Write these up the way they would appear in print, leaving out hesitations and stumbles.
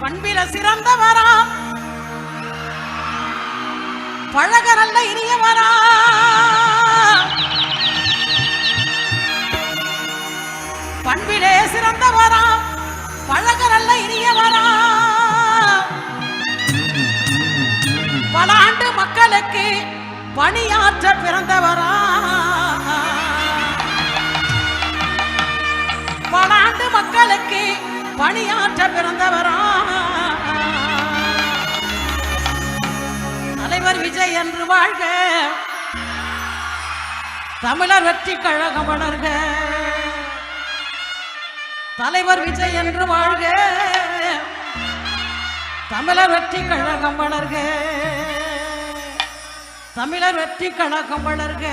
பண்பில சிறந்தவராம், பழக நல்ல இனியவராம். பண்பிலே சிறந்தவராம், பழக நல்ல இனியவராம். பல ஆண்டு மக்களுக்கு பணியாற்ற பிறந்தவராம். பல ஆண்டு மக்களுக்கு பணியாற்ற பிறந்தவராம். தலைவர் விஜய் என்று வாழ்க, தமிழர் வெற்றி கழகம் வளர்க. தலைவர் விஜய் என்று வாழ்க, தமிழர் வெற்றி கழகம் வளர்க. தமிழர் வெற்றி கழகம் வளர்க.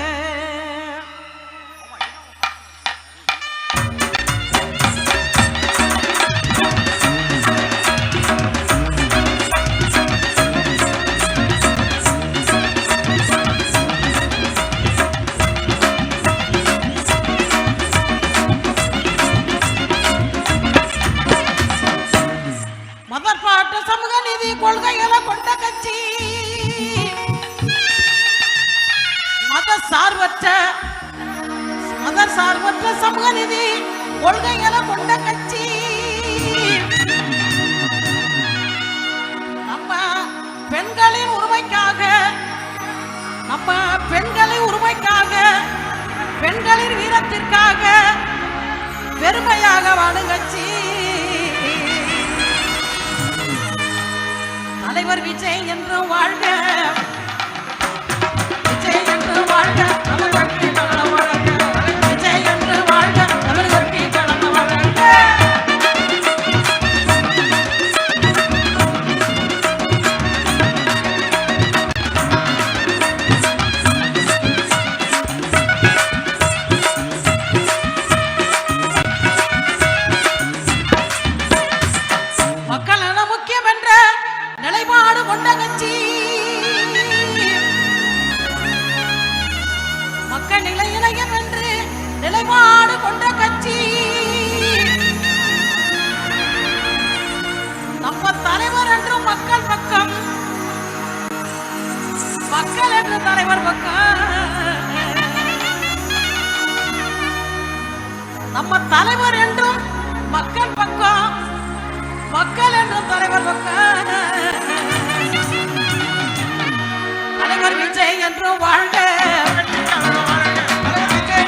மதப்பாட்ட சமூக நீதி கொள்கைகளை கொண்ட கட்சி, மத சார்பற்ற சமூக நீதி கொள்கைகளை கொண்ட கட்சி. நம்ம பெண்களின் உரிமைக்காக, நம்ம பெண்களின் உரிமைக்காக, பெண்களின் வீரத்திற்காக பெருமையாக வாழும் கட்சி. தலைவர் விஜய் என்று வாழ்க, விஜய் என்று வாழ்க, தமிழ் வெற்றி கழகம் வளர்க. விஜய் என்று வாழ்க, தமிழ் வெற்றி கழகம் வளர்க. மக்கள் நலம் முக்கியம் என்ற நிலைப்பாடு கொண்ட கட்சி, மக்கள் நிலையிலையும் என்று நிலைப்பாடு கொண்ட கட்சி. நம்ம தலைவர் என்று மக்கள் பக்கம், மக்கள் என்று தலைவர் பக்கம். நம்ம தலைவர் என்றும் மக்கள் பக்கம், மக்கள் என்றும் தலைவர் பக்கம். தலைவர் விஜய் என்று வாழ்க, தலைவர் விஜய்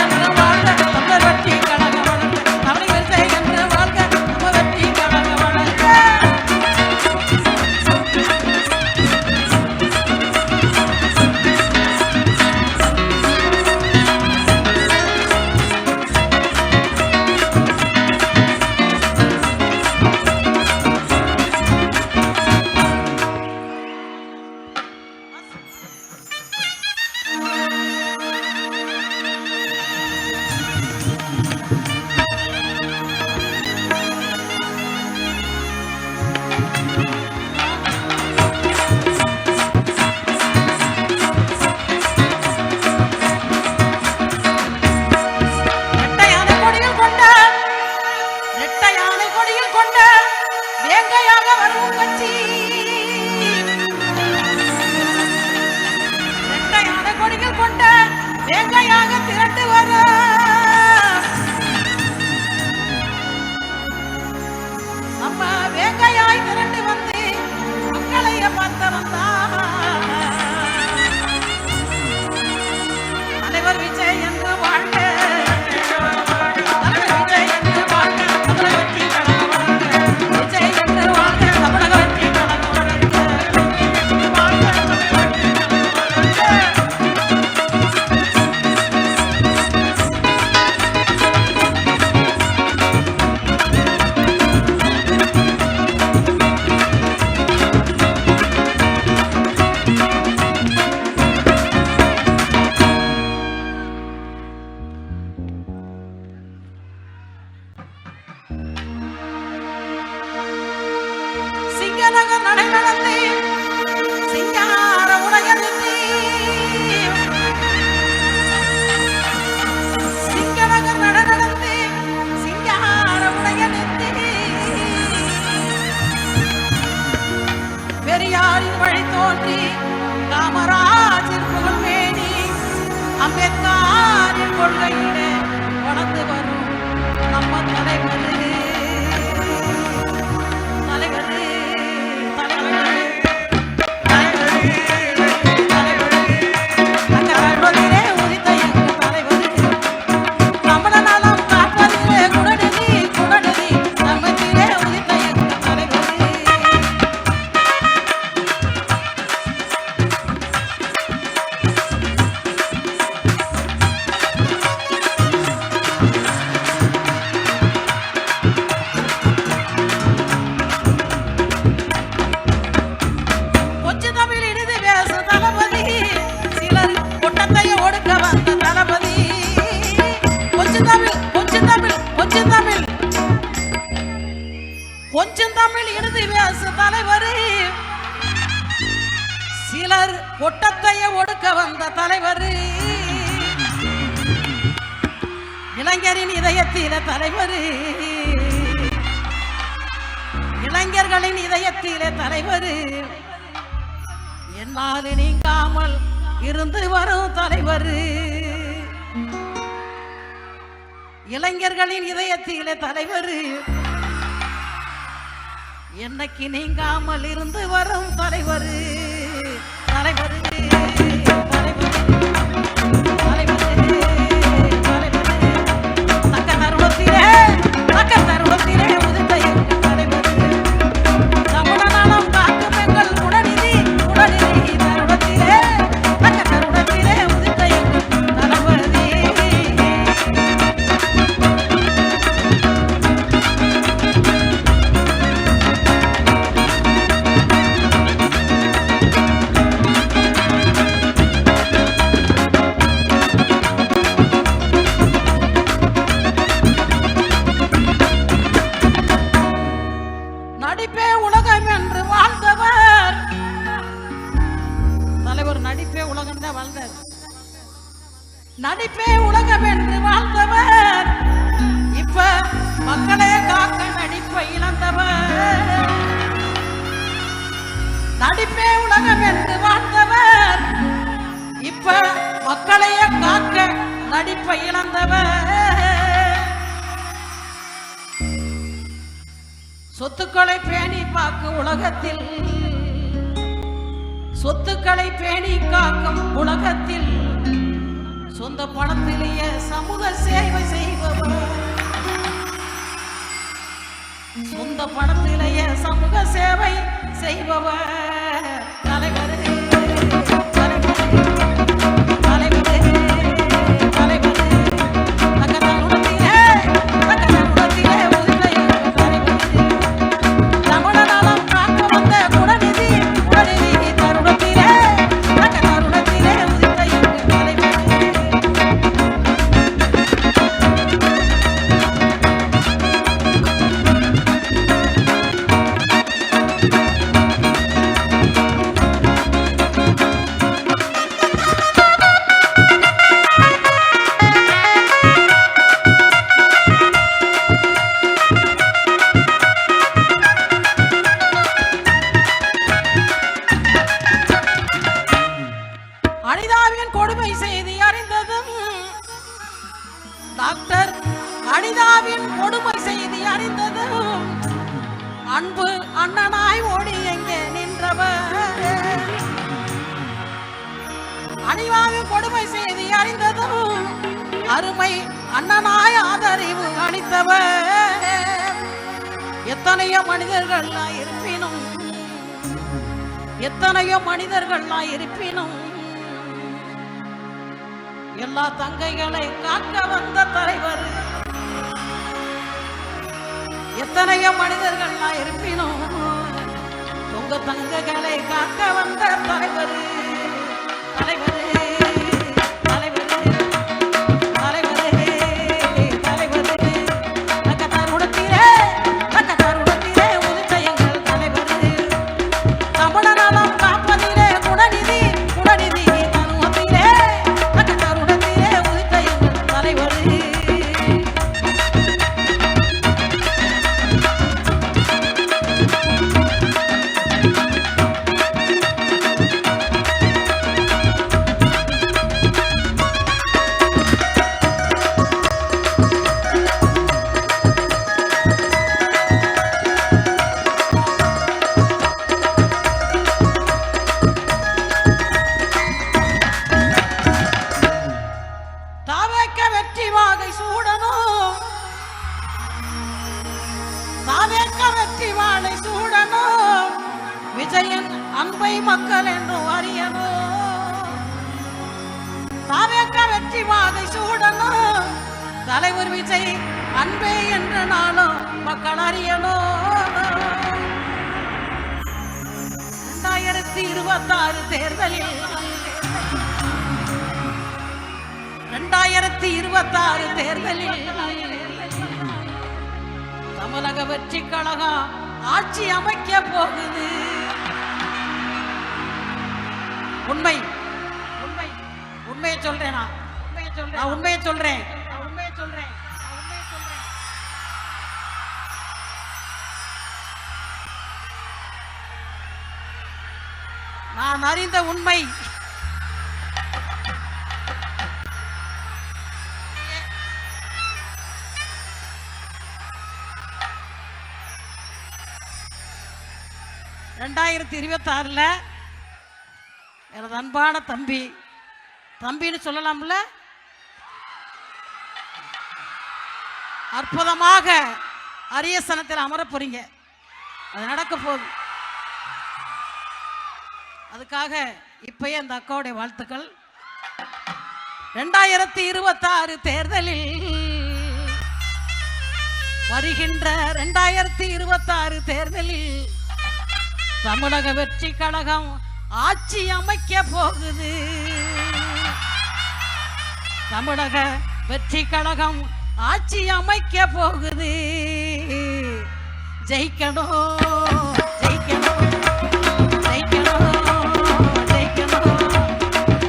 என்று வாழ்க, தமிழர் வெற்றி கழகம் வளர்க. தலைவர் விஜய் என்று வாழ்க, தமிழர் வெற்றி கழகம் வளர்க. கொள்கையிலே வளர்ந்து வரும் நம்ம தலைவர் கொஞ்சம் தமிழ் இறுதி பேச தலைவர் சிலர் கொட்டத்தைய ஒடுக்க வந்த தலைவர் இளைஞரின் இதயத்தில தலைவர் இளைஞர்களின் இதயத்தில தலைவர் என்னால் நீங்காமல் இருந்து வரும் தலைவர் இளைஞர்களின் இதயத்தில தலைவர் என்னைக்கு நீங்காமல் இருந்து வரும் தலைவர் தலைவர் நடிப்பே உலகம் என்று வாழ்ந்தவர் தலைவர் நடிப்பே உலகம் தான் வாழ்ந்தார் நடிப்பே உலகம் என்று வாழ்ந்தவர் இப்ப மக்களே காக்க நடிப்பை இழந்தவர் நடிப்பே உலகம் என்று வாழ்ந்தவர் இப்ப மக்களையே காக்க நடிப்பை இழந்தவர் சொத்துக்களை பேணி பார்க்கும் உலகத்தில் சொத்துக்களை பேணி காக்கும் உலகத்தில் சொந்த பணத்திலேயே சமூக சேவை செய்பவர் சொந்த பணத்திலேயே சமூக சேவை செய்பவர் தலைவர் அனிதாவின் கொடுமை செய்தி அறிந்ததும் டாக்டர் அனிதாவின் கொடுமை செய்தி அறிந்ததும் அன்பு அண்ணனாய் ஓடி எங்கே நின்றவர் அனிதாவின் கொடுமை செய்தி அறிந்ததும் அருமை அண்ணனாய் ஆதரவு அளித்தவர் எத்தனையோ மனிதர்கள் இருப்பினும் எத்தனையோ மனிதர்கள் இருப்பினும் எல்லா தங்கைகளை காக்க வந்த தலைவர் எத்தனையோ மனிதர்கள் இருப்பினும் உங்க தங்கைகளை காக்க வந்த தலைவர் தலைவர் மக்கள் என்றும் அறியணும். தாவேக்க வெற்றி வாகை சூடணும். தலைவர் விஜய் அன்பே என்ற நாளும் மக்கள் அறியணும். 2026 தேர்தலில் 2026 தேர்தலில் தமிழக வெற்றி கழகம் ஆட்சி அமைக்க போகுது. உண்மை உண்மை உண்மையை சொல்றேன். நான் உண்மையை சொல்றேன். நான் அறிந்த உண்மை. ரெண்டாயிரத்தி 26 எனது அன்பான தம்பின்னு சொல்லலாம்ல, அற்புதமாக அரியசனத்தில் அமர போறீங்க. அது நடக்க போகுது. அதுக்காக இப்பயே அந்த அக்காவுடைய வாழ்த்துக்கள். 2026 தேர்தலில் வருகின்ற 2026 தேர்தலில் தமிழக வெற்றி கழகம் ஆட்சி அமைக்க போகுது. தமிழக வெற்றி கழகம் ஆட்சி அமைக்க போகுது. ஜெயிக்கணும் ஜெயிக்கணும் ஜெயிக்கணும் ஜெயிக்கணும்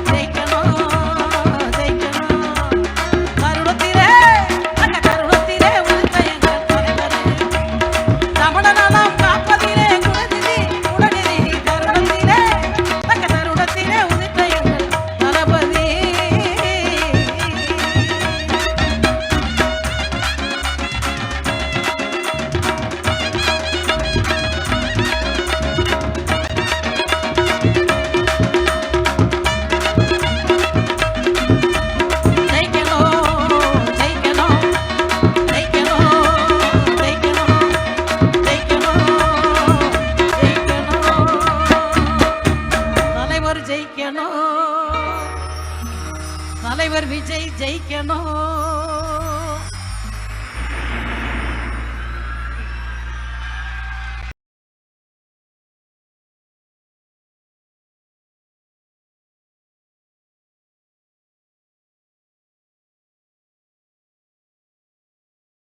ஜெயிக்கணும் ஜெயிக்கணும். தருணத்திலே அந்த தருணத்திலே உதித்த எங்கள் தலைவர் தமிழ நலம் காப்பதிலே குணநிதி தருணத்திலே அந்த தருணத்திலே உதித்த எங்கள் தளபதி. தலைவர் விஜய் ஜெயிக்கணும்.